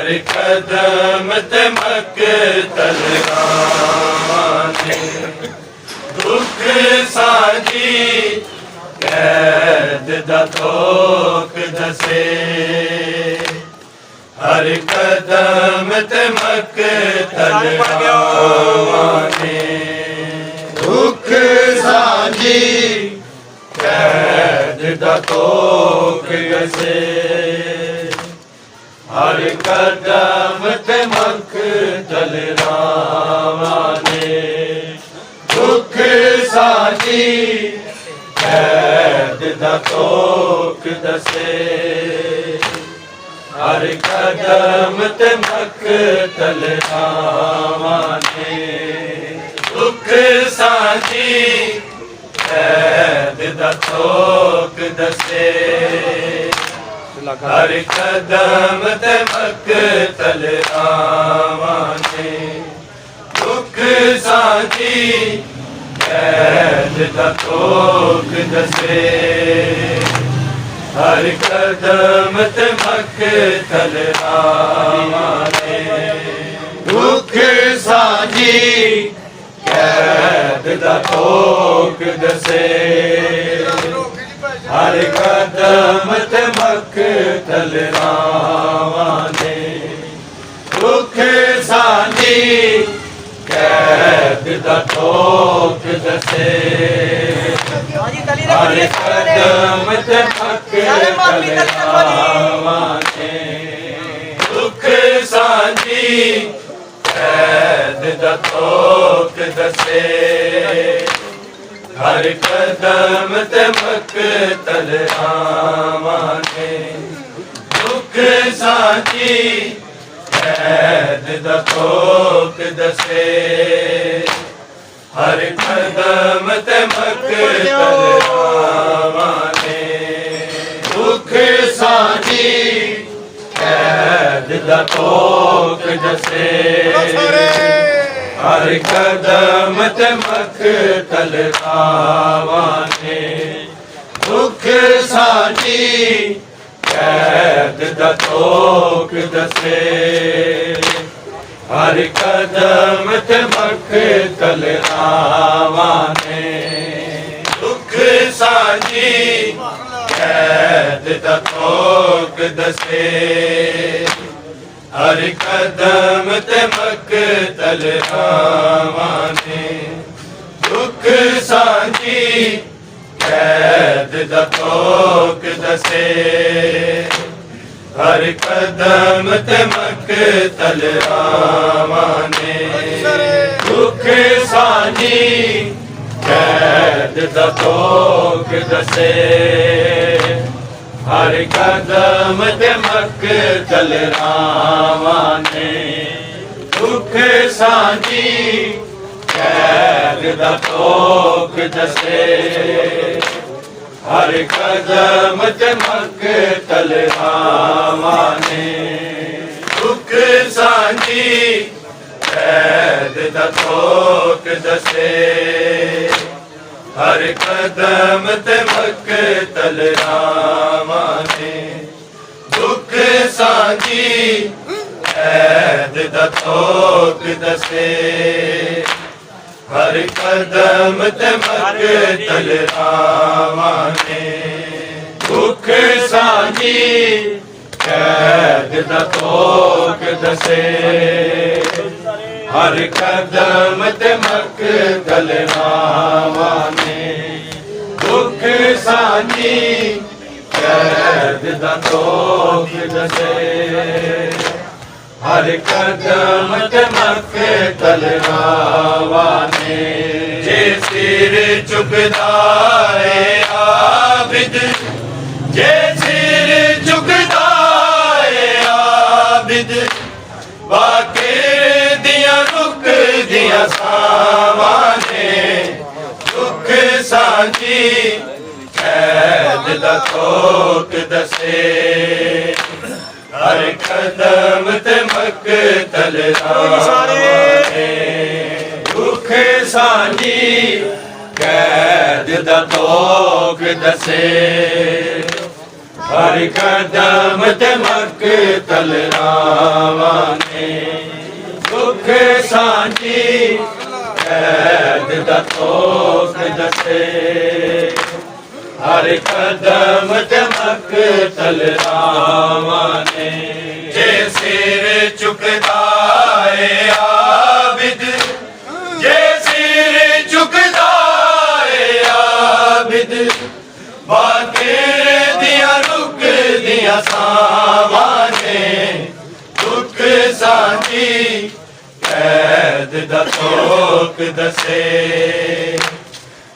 हर कदम ते मक्तल रावाने दुख साझी कैद दा तोक दसे हर कदम ते मक्तल रावाने दुख साझी कैद दा तोक दसे हर कदम ते मक्तल रावाने दुख साझी कैद दा तोक दसे हर कदम ते मक्तल रावाने दुख साझी कैद दा तोक दसे हर कदम ते मक्तल रावाने दुख साझी कैद दा तोक दसे हर कदम ते मक्तल रावाने दुख साझी कैद दा तोक दसे हर कदम ते मक्तल रावाने दुख साझी कैद दा तोक दसे हर कदम ते मक्तल रावाने दुख साझी कैद दा तोक दसे हर कदम ते मक्तल रावाने दुख साझी कैद दा तोक दसे हर कदम ते मक्तल रावाने दुख साझी कैद दा तोक दसे हर कदम ते मक्तल रावाने दुख साझी कैद दा तोक दसे हर कदम ते मक्तल रावाने दुख साझी कैद दा तोक दसे हर कदम ते मक्तल रावाने दुख साझी कैद दा तोक दसे हर कदम ते मक्तल रावाने दुख साझी कैद दा तोक दसे हर कदम ते मक्तल रावाने दुख साझी कैद दा तोक दसे हर कदम ते मक्तल रावाने दुख साझी कैद दा तोक दसे हर कदम ते मक्तल रावाने दुख साझी कैद दा तोक दसे हर कदम ते मक्तल रावाने दुख साझी कैद दा तोक दसे हर कदम ते मक्तल रावाने दुख साझी कैद दा तोक दसे हर कदम ते मक्तल रावाने जे सिर झुकदा है आबिद जे सिर झुकदा है आबिद बाकिर दिया रुक दिया सावाने दुख साझी कैद दा तोक दसे हर कदम ते मक्तल रावाने दुख साझी कैद दा तोक दसे हर कदम ते मक्तल रावाने ਦਾ ਤੋਕ ਦਸੇ ਹਰ ਕਦਮ ਤੇ ਮਕਤਲ ਰਾਵਾਂ ਨੇ ਜੇ ਸਿਰ ਝੁਕਦਾ ਏ ਆਬਿਦ ਜੇ ਸਿਰ ਝੁਕਦਾ ਏ ਆਬਿਦ ਬਾਕਿਰ ਦੀਆਂ ਰੁਕਦੀਆਂ ਸਾਵਾਂ ਨੇ ਦੁੱਖ ਸਾਂਝੀ ਕੈਦ ਦਾ ਤੋਕ ਦਸੇ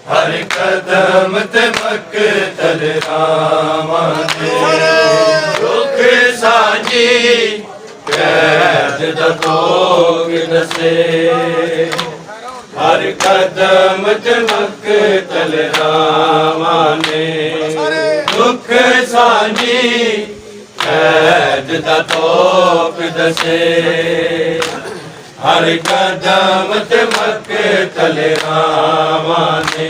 ਹਰ ਕਦਮ ਤੇ ਮਕਤਲ ਰਾਵਾਂ ਨੇ ਦੁੱਖ ਸਾਂਝੀ ਕੈਦ ਦਾ ਤੋਕ ਦਸੇ ਹਰ ਕਦਮ ਤੇ ਮਕਤਲ ਰਾਵਾਂ ਨੇ ਦੁੱਖ ਸਾਂਝੀ ਕੈਦ ਦਾ ਤੋਕ ਦਸੇ ਹਰ ਕਦਮ ਤੇ ਮਕਤਲ ਰਾਵਾਂ ਨੇ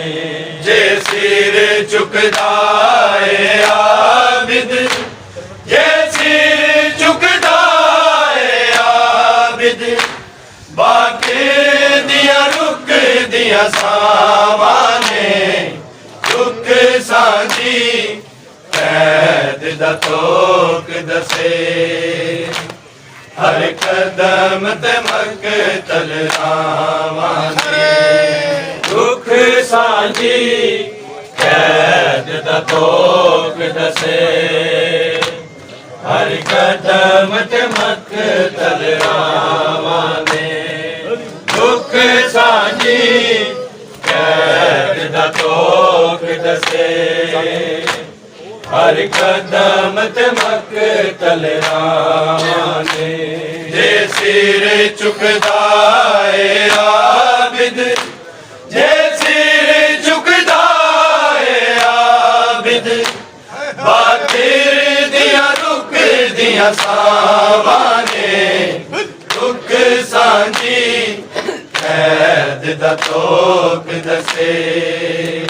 ਜੇ ਸਿਰ ਝੁਕਦਾ ਏ ਆਬਿਦ ਜੇ ਸਿਰ ਝੁਕਦਾ ਏ ਆਬਿਦ ਬਾਕਿਰ ਦੀਆਂ ਰੁਕਦੀਆਂ ਸਾਵਾਂ ਨੇ ਦੁੱਖ ਸਾਂਝੀ ਕੈਦ ਦਾ ਤੋਕ ਦਸੇ ਹਰ ਕਦਮ ਤੇ ਮਕਤਲ ਰਾਵਾਂ ਨੇ ਦੁੱਖ ਸਾਂਝੀ ਕੈਦ ਦਾ ਤੋਕ ਦਸੇ ਹਰ ਕਦਮ ਤੇ ਮਕਤਲ ਰਾਵਾਂ ਨੇ ਦੁੱਖ ਸਾਂਝੀ ਕੈਦ ਦਾ ਤੋਕ ਦਸੇ ਹਰ ਕਦਮ ਤੇ ਮਕਤਲ ਰਾਵਾਂ ਨੇ ਜੇ ਸਿਰ ਝੁਕਦਾ ਏ ਆਬਿਦ ਜੇ ਸਿਰ ਝੁਕਦਾ ਏ ਆਬਿਦ ਬਾਕਿਰ ਦੀਆਂ ਰੁਕਦੀਆਂ ਸਾਵਾਂ ਨੇ ਦੁੱਖ ਸਾਂਝੀ ਕੈਦ ਦਾ ਤੋਕ ਦਸੇ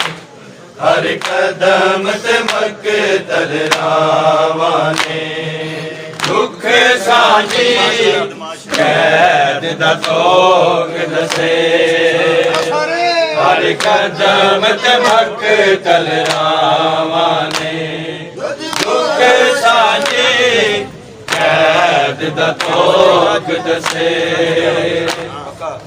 ਹਰ ਕਦਮ ਤੇ ਮਕਤਲ ਰਾਵਾਂ ਨੇ ਦੁੱਖ ਸਾਂਝੀ ਕੈਦ ਦਾ ਤੋਕ ਦਸੇ ਹਰ ਕਦਮ ਤੇ ਮਕਤਲ ਰਾਵਾਂ ਨੇ ਦੁੱਖ ਸਾਂਝੀ ਕੈਦ ਦਾ ਤੋਕ ਦਸੇ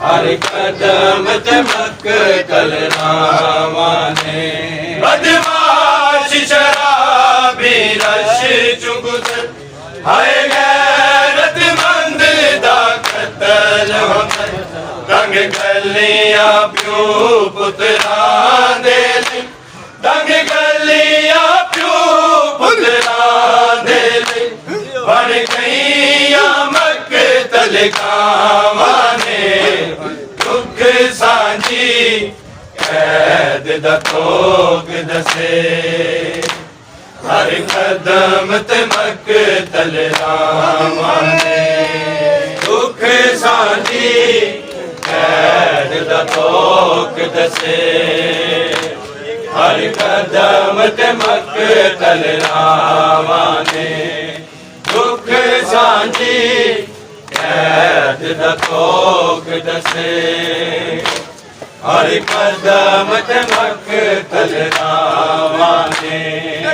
ਹਰ ਕਦਮ ਤੇ ਮਕਤਲ ਰਾਵਾਂ ਨੇ ਬਦਮਾਸ਼ ਸ਼ਰਾਬੀ ਰਸ਼ ਚੁਗਤ ਹਾਏ ਗੈਰਤਮੰਦ ਦਾ ਕਤਲ ਹੁੰਦਾ ਤੰਗ ਗਲੀਆਂ ਪਿਓ ਪੁੱਤਰਾਂ ਦੇ ਲਈ ਤੰਗ ਗਲੀਆਂ ਪਿਓ ਪੁੱਤਰਾਂ ਦੇ ਲਈ ਬਣ ਗਈਆਂ ਮਕਤਲ ਕਾਵਾਂ ਨੇ ਦੁੱਖ ਸਾਂਝੀ ਕੈਦ ਦਾ ਤੋਕ ਦਸੇ ਹਰ ਕਦਮ ਤੇ ਮਕਤਲ ਰਾਵਾਂ ਨੇ ਦੁੱਖ ਸਾਂਝੀ ਕੈਦ ਦਾ ਤੋਕ ਦਸੇ ਹਰ ਕਦਮ ਤੇ ਮਕਤਲ ਰਾਵਾਂ ਨੇ ਦੁੱਖ ਸਾਂਝੀ ਕੈਦ ਦਾ ਤੋਕ ਦਸੇ ਹਰ ਕਦਮ ਤੇ ਮਕਤਲ ਰਾਵਾਂ ਨੇ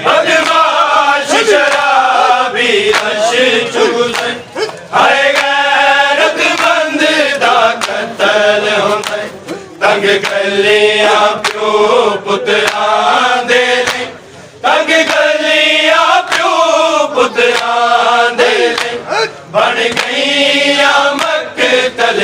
ਬਦਮਾਸ਼ ਸ਼ਰਾਬੀ ਰਸ਼ ਚੁਗਲ ਹਾਏ ਗੈਰਤਮੰਦ ਦਾ ਕਤਲ ਹੁੰਦਾ ਤੰਗ ਗਲੀਆਂ ਪਿਓ ਪੁੱਤਰਾਂ ਦੇ ਲਈ ਤੰਗ ਗਲੀਆਂ ਪਿਓ ਪੁੱਤਰਾਂ ਦੇ ਲਈ ਬਣ ਗਈਆਂ ਮਕਤਲ